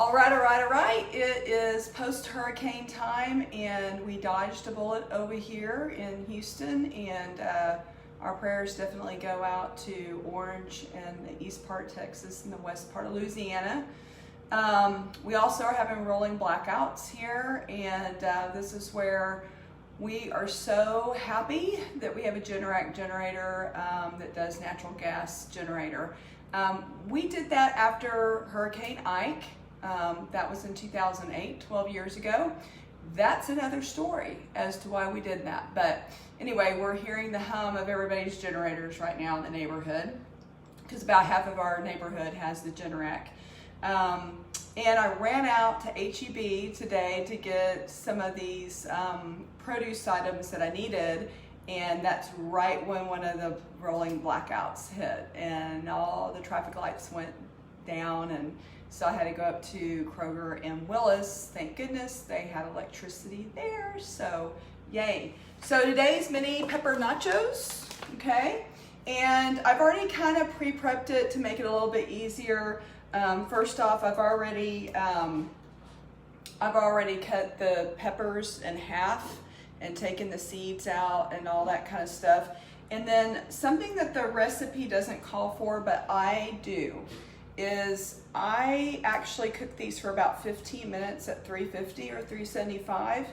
All right. It is post-hurricane time, and we dodged a bullet over here in Houston, and our prayers definitely go out to Orange and the east part of Texas and the west part of Louisiana. We also are having rolling blackouts here, and this is where we are so happy that we have a Generac generator that does natural gas generator. We did that after Hurricane Ike. That was in 2008, 12 years ago. That's another story as to why we did that. But anyway, we're hearing the hum of everybody's generators right now in the neighborhood, because about half of our neighborhood has the Generac. And I ran out to H-E-B today to get some of these produce items that I needed, and that's right when one of the rolling blackouts hit, and all the traffic lights went down, and so I had to go up to Kroger and Willis. Thank goodness they had electricity there, so yay. So today's mini pepper nachos, okay? And I've already kind of pre-prepped it to make it a little bit easier. First off, I've already cut the peppers in half and taken the seeds out and all that kind of stuff. And then something that the recipe doesn't call for, but I do, is I actually cook these for about 15 minutes at 350 or 375.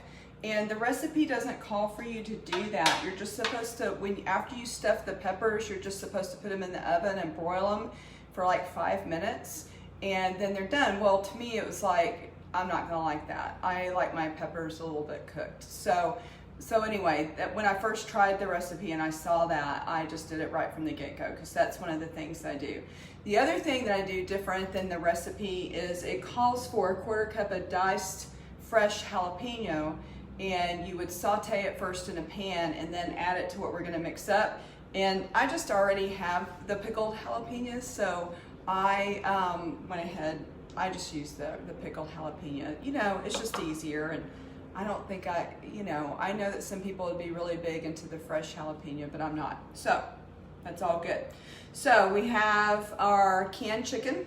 And the recipe doesn't call for you to do that. You're just supposed to, after you stuff the peppers, you're just supposed to put them in the oven and broil them for like 5 minutes, and then they're done. Well, to me, it was like, I'm not gonna like that. I like my peppers a little bit cooked. So anyway, when I first tried the recipe and I saw that, I just did it right from the get-go, because that's one of the things I do. The other thing that I do different than the recipe is it calls for a 1/4 cup of diced fresh jalapeno, and you would saute it first in a pan and then add it to what we're gonna mix up. And I just already have the pickled jalapenos, so I went ahead, I just used the pickled jalapeno. You know, it's just easier, and I don't think I know that some people would be really big into the fresh jalapeno, but I'm not. So that's all good. So we have our canned chicken.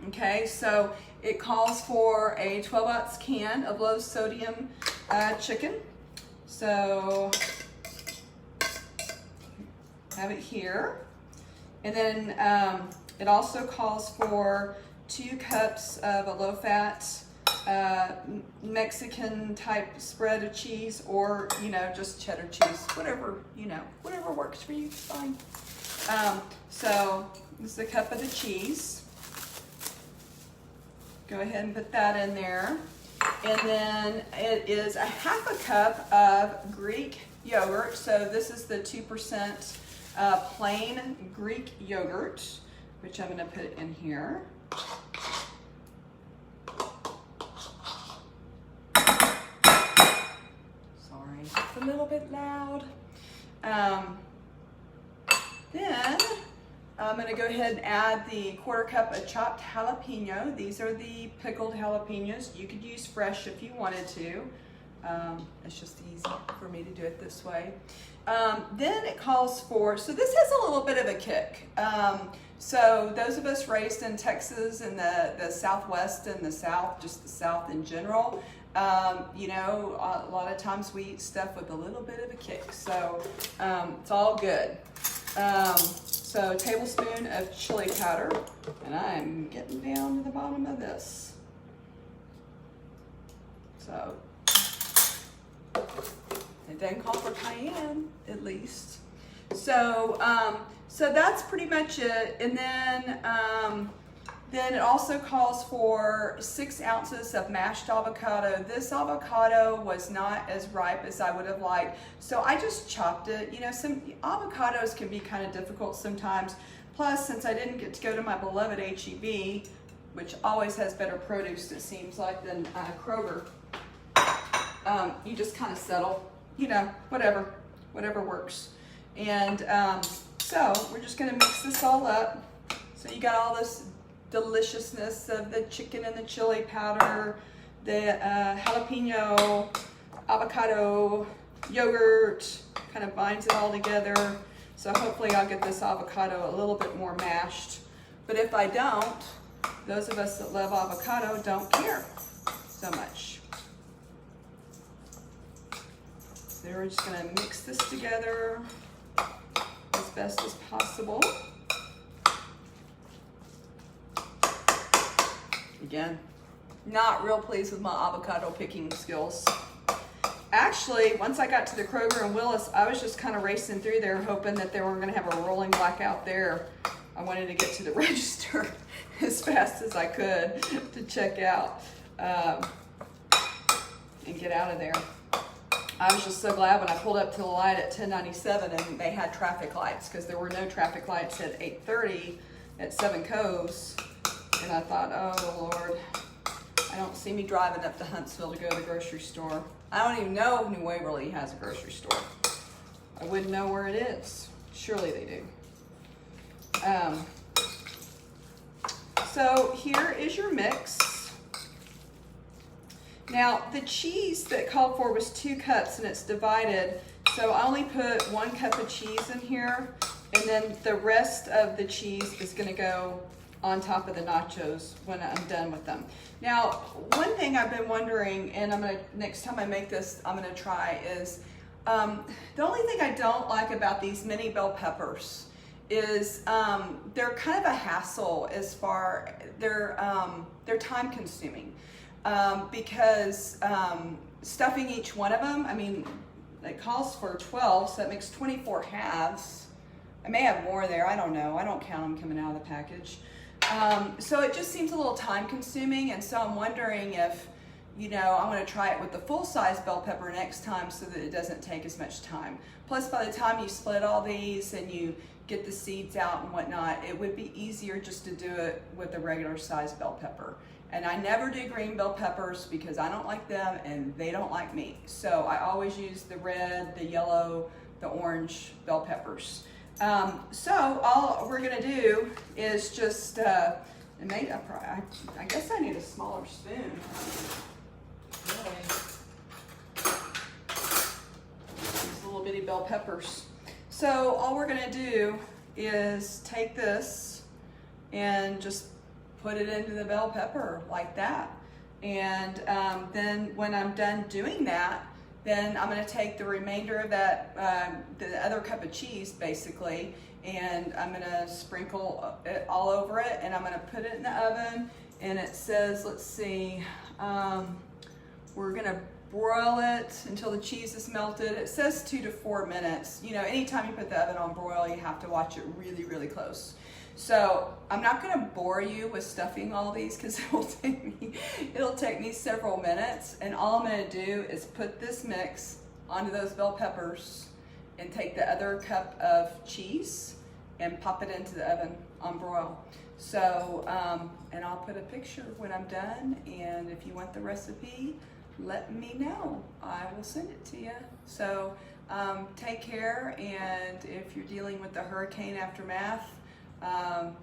Okay, so it calls for a 12-ounce can of low sodium chicken. So have it here. And then it also calls for 2 cups of a low-fat Mexican type spread of cheese, or just cheddar cheese, whatever works for you, it's fine. So this is a cup of the cheese. Go ahead and put that in there. And then it is a 1/2 cup of Greek yogurt. So this is the 2% plain Greek yogurt, which I'm gonna put in here. Sorry, it's a little bit loud. Then I'm gonna go ahead and add the 1/4 cup of chopped jalapeno. These are the pickled jalapenos. You could use fresh if you wanted to. It's just easy for me to do it this way. Then it calls for, so this has a little bit of a kick. So those of us raised in Texas and the Southwest and the South, just the South in general, a lot of times we eat stuff with a little bit of a kick. So it's all good. So a tablespoon of chili powder, and I'm getting down to the bottom of this. So it doesn't call for cayenne, at least. So that's pretty much it. And then it also calls for 6 ounces of mashed avocado. This avocado was not as ripe as I would have liked, so I just chopped it. Some avocados can be kind of difficult sometimes. Plus, since I didn't get to go to my beloved H-E-B, which always has better produce, it seems like, than Kroger, you just kind of settle, whatever works. And so we're just gonna mix this all up. So you got all this deliciousness of the chicken and the chili powder, the jalapeno, avocado, yogurt, kind of binds it all together. So hopefully I'll get this avocado a little bit more mashed. But if I don't, those of us that love avocado don't care so much. So we're just gonna mix this together as best as possible. Again, not real pleased with my avocado picking skills. Actually, once I got to the Kroger and Willis, I was just kind of racing through there hoping that they were gonna have a rolling blackout there. I wanted to get to the register as fast as I could to check out and get out of there. I was just so glad when I pulled up to the light at 1097 and they had traffic lights, because there were no traffic lights at 8:30 at Seven Coves. And I thought, oh Lord, I don't see me driving up to Huntsville to go to the grocery store. I don't even know if New Waverly has a grocery store. I wouldn't know where it is. Surely they do. So here is your mix. Now the cheese that called for was 2 cups and it's divided. So I only put 1 cup of cheese in here, and then the rest of the cheese is gonna go on top of the nachos when I'm done with them. Now, one thing I've been wondering, and next time I make this, I'm gonna try, is the only thing I don't like about these mini bell peppers is they're kind of a hassle as far, they're time consuming because stuffing each one of them, I mean, it calls for 12, so that makes 24 halves. I may have more there, I don't know. I don't count them coming out of the package. So it just seems a little time consuming, and so I'm wondering if, you know, I'm gonna try it with the full-size bell pepper next time so that it doesn't take as much time. Plus, by the time you split all these and you get the seeds out and whatnot, it would be easier just to do it with a regular size bell pepper. And I never do green bell peppers because I don't like them and they don't like me. So I always use the red, the yellow, the orange bell peppers. So all we're gonna do is just, I guess I need a smaller spoon. Really. These little bitty bell peppers. So all we're gonna do is take this and just put it into the bell pepper like that. And then when I'm done doing that, then I'm gonna take the remainder of that, the other cup of cheese basically, and I'm gonna sprinkle it all over it, and I'm gonna put it in the oven. And it says, let's see, we're gonna broil it until the cheese is melted. It says 2 to 4 minutes. You know, anytime you put the oven on broil, you have to watch it really, really close. So I'm not gonna bore you with stuffing all these because it'll take me several minutes, and all I'm gonna do is put this mix onto those bell peppers and take the other cup of cheese and pop it into the oven on broil. So, and I'll put a picture when I'm done, and if you want the recipe, let me know. I will send it to you. So take care, and if you're dealing with the hurricane aftermath,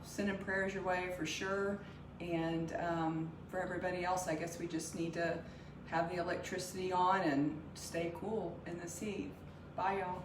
sending prayers your way for sure. And for everybody else, I guess we just need to have the electricity on and stay cool in this heat. Bye, y'all.